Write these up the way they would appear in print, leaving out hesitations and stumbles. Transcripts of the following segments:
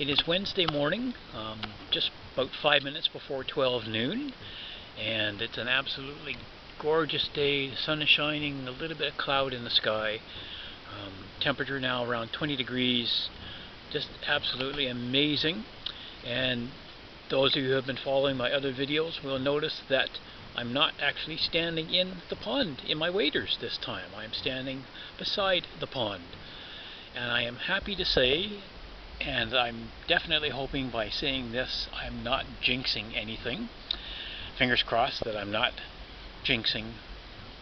It is Wednesday morning, just about 5 minutes before 12 noon, and it's an absolutely gorgeous day. The sun is shining, a little bit of cloud in the sky. Temperature now around 20 degrees, just absolutely amazing. And those of you who have been following my other videos will notice that I'm not actually standing in the pond in my waders this time. I am standing beside the pond. And I am happy to say, and I'm definitely hoping by saying this, I'm not jinxing anything. Fingers crossed that I'm not jinxing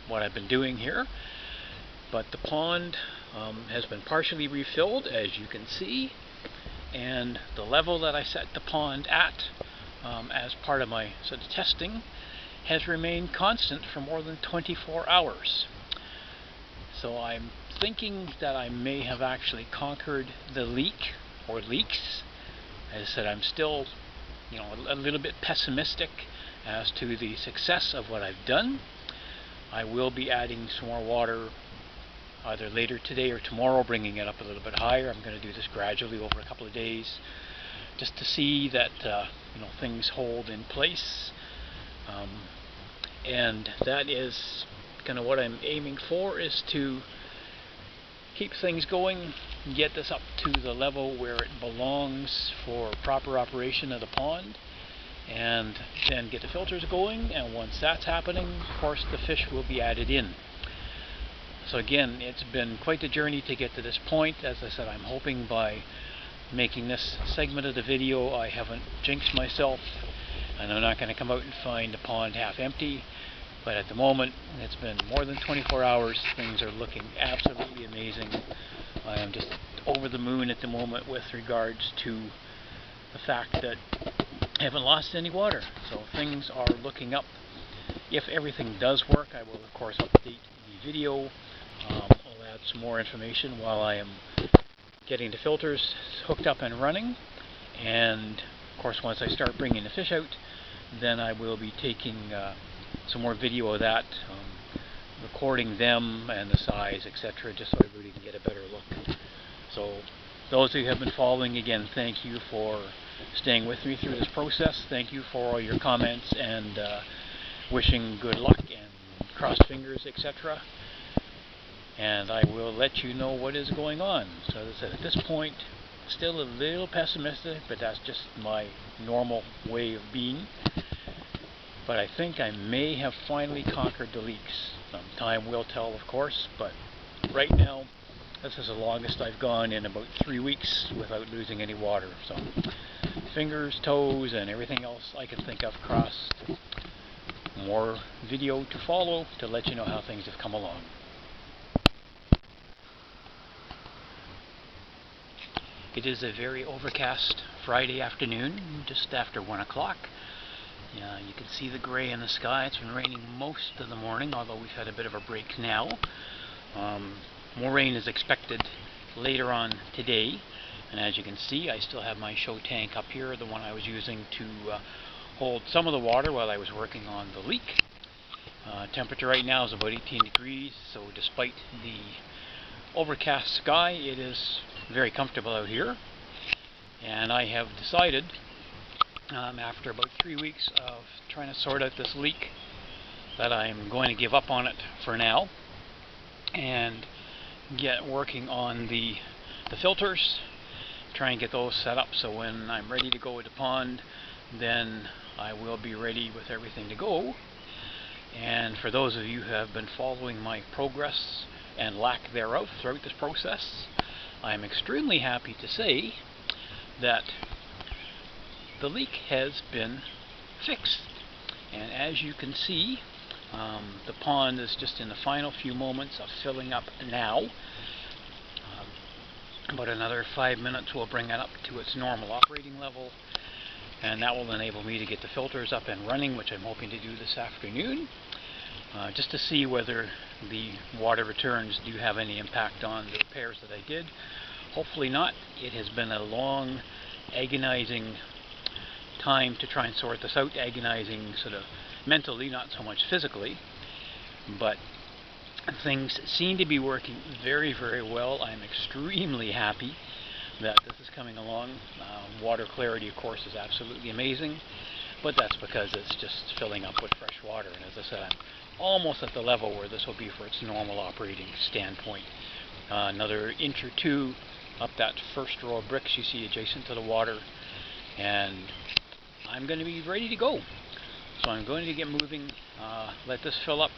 what I've been doing here. But the pond has been partially refilled, as you can see, and the level that I set the pond at as part of my sort of testing has remained constant for more than 24 hours. So I'm thinking that I may have actually conquered the leak or leaks. As I said, I'm still, a little bit pessimistic as to the success of what I've done. I will be adding some more water either later today or tomorrow, bringing it up a little bit higher. I'm going to do this gradually over a couple of days, just to see that things hold in place, and that is kind of what I'm aiming for, is to keep things going, get this up to the level where it belongs for proper operation of the pond, and then get the filters going. And once that's happening, of course, the fish will be added in. So again, it's been quite the journey to get to this point. As I said, I'm hoping by making this segment of the video I haven't jinxed myself, and I'm not going to come out and find the pond half empty. But at the moment, it's been more than 24 hours. Things are looking absolutely amazing. I am just over the moon at the moment with regards to the fact that I haven't lost any water. So things are looking up. If everything does work, I will of course update the video. I'll add some more information while I am getting the filters hooked up and running. And of course, once I start bringing the fish out, then I will be taking some more video of that, recording them and the size, etc., just so everybody can get a better look. So those of you who have been following, again, thank you for staying with me through this process. Thank you for all your comments and wishing good luck and crossed fingers, etc. And I will let you know what is going on. So as I said, at this point, still a little pessimistic, but that's just my normal way of being. But I think I may have finally conquered the leaks. Time will tell, of course, but right now, this is the longest I've gone in about 3 weeks without losing any water. So fingers, toes, and everything else I can think of crossed. More video to follow to let you know how things have come along. It is a very overcast Friday afternoon, just after 1 o'clock. You can see the gray in the sky. It's been raining most of the morning, although we've had a bit of a break now. More rain is expected later on today. And as you can see, I still have my show tank up here, the one I was using to hold some of the water while I was working on the leak. Temperature right now is about 18 degrees, so despite the overcast sky, it is very comfortable out here. And I have decided, after about 3 weeks of trying to sort out this leak, that I'm going to give up on it for now and get working on the filters, try and get those set up so when I'm ready to go with the pond, then I will be ready with everything to go. And for those of you who have been following my progress and lack thereof throughout this process, I'm extremely happy to say that the leak has been fixed. And as you can see, the pond is just in the final few moments of filling up now. About another 5 minutes will bring it up to its normal operating level, and that will enable me to get the filters up and running, which I'm hoping to do this afternoon, just to see whether the water returns do have any impact on the repairs that I did. Hopefully not. It has been a long, agonizing time to try and sort this out, agonizing sort of mentally, not so much physically, but things seem to be working very, very well. I'm extremely happy. that this is coming along. Water clarity, of course, is absolutely amazing, but that's because it's just filling up with fresh water. And as I said, I'm almost at the level where this will be for its normal operating standpoint. Another inch or two up that first row of bricks you see adjacent to the water, and I'm going to be ready to go. So I'm going to get moving, let this fill up.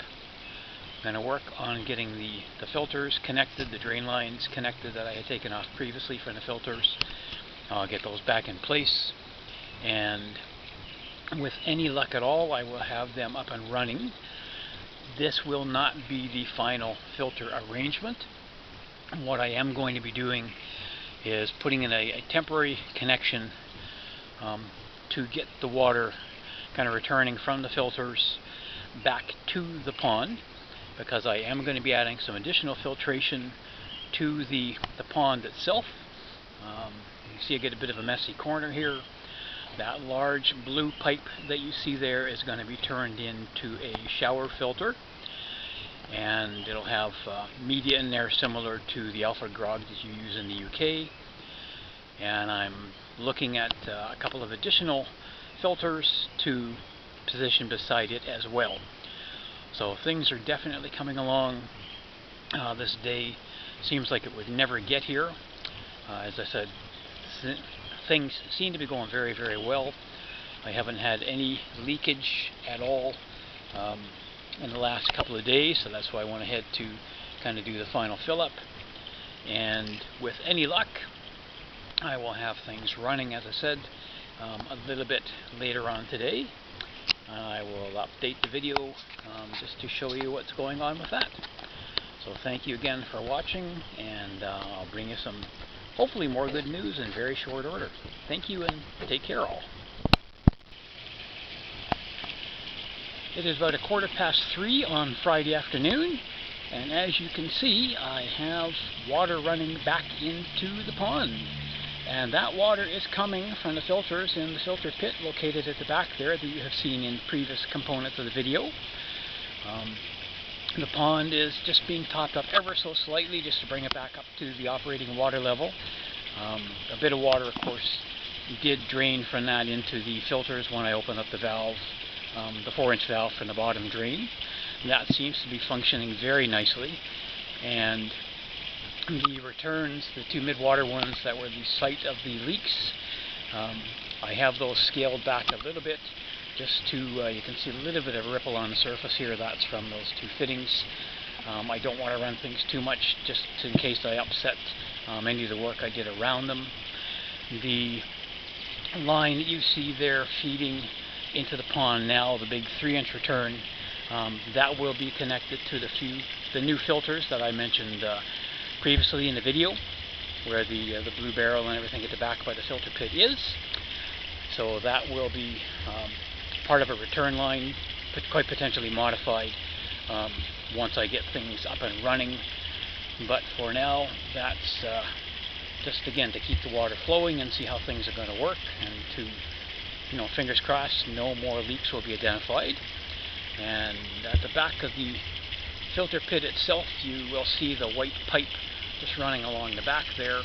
I'm going to work on getting the filters connected, the drain lines connected that I had taken off previously from the filters. I'll get those back in place, and with any luck at all, I will have them up and running. This will not be the final filter arrangement. What I am going to be doing is putting in a temporary connection to get the water kind of returning from the filters back to the pond, because I am going to be adding some additional filtration to the pond itself. You see I get a bit of a messy corner here. That large blue pipe that you see there is going to be turned into a shower filter, and it'll have media in there similar to the alpha grog that you use in the UK. And I'm looking at a couple of additional filters to position beside it as well. So things are definitely coming along. This day seems like it would never get here. As I said, things seem to be going very, very well. I haven't had any leakage at all in the last couple of days, so that's why I went ahead to kind of do the final fill up. And with any luck, I will have things running, as I said, a little bit later on today. I will update the video just to show you what's going on with that. So thank you again for watching, and I'll bring you some, hopefully more good news in very short order. Thank you, and take care all. It is about 3:15 on Friday afternoon, and as you can see, I have water running back into the pond. And that water is coming from the filters in the filter pit located at the back there that you have seen in previous components of the video. The pond is just being topped up ever so slightly just to bring it back up to the operating water level. A bit of water, of course, did drain from that into the filters when I opened up the valve, the 4-inch valve from the bottom drain. That seems to be functioning very nicely. And the returns, the two mid-water ones that were the site of the leaks, I have those scaled back a little bit just to, you can see a little bit of a ripple on the surface here. That's from those two fittings. I don't want to run things too much just in case I upset any of the work I did around them. The line that you see there feeding into the pond now, the big 3-inch return, that will be connected to the new filters that I mentioned previously in the video, where the blue barrel and everything at the back by the filter pit is. So that will be part of a return line, quite potentially modified once I get things up and running. But for now, that's just again to keep the water flowing and see how things are going to work, and to, fingers crossed, no more leaks will be identified. And at the back of the filter pit itself, you will see the white pipe just running along the back there.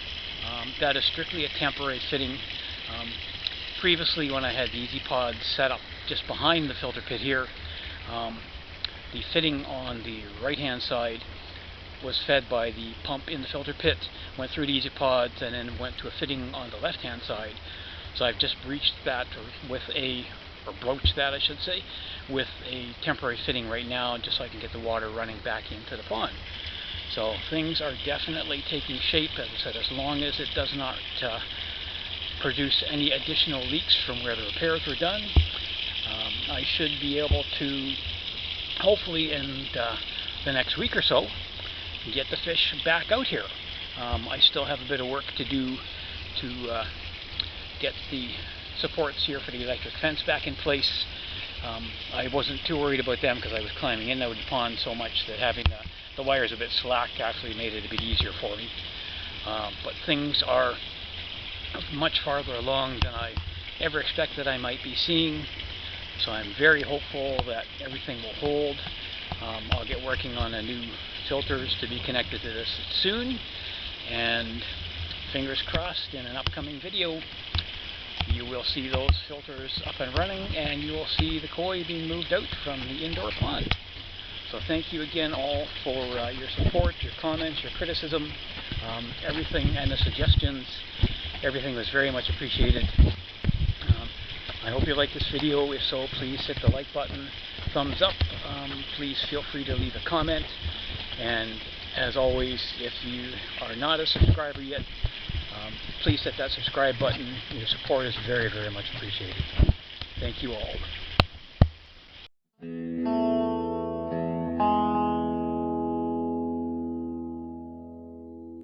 That is strictly a temporary fitting. Previously, when I had the Easy Pod set up just behind the filter pit here, the fitting on the right-hand side was fed by the pump in the filter pit, went through the Easy Pods, and then went to a fitting on the left-hand side. So I've just breached that or broached that, I should say, with a temporary fitting right now, just so I can get the water running back into the pond. So things are definitely taking shape, as I said, as long as it does not produce any additional leaks from where the repairs were done. I should be able to, hopefully in the next week or so, get the fish back out here. I still have a bit of work to do to get the supports here for the electric fence back in place. I wasn't too worried about them because I was climbing in and out of the pond so much that having the wires a bit slack actually made it a bit easier for me. But things are much farther along than I ever expected I might be seeing. So I'm very hopeful that everything will hold. I'll get working on a new filters to be connected to this soon, and fingers crossed, in an upcoming video you will see those filters up and running, and you will see the koi being moved out from the indoor pond. So thank you again all for your support, your comments, your criticism, everything, and the suggestions. Everything was very much appreciated. I hope you like this video. If so, please hit the like button, thumbs up. Please feel free to leave a comment. And as always, if you are not a subscriber yet, please hit that subscribe button. Your support is very, very much appreciated. Thank you all.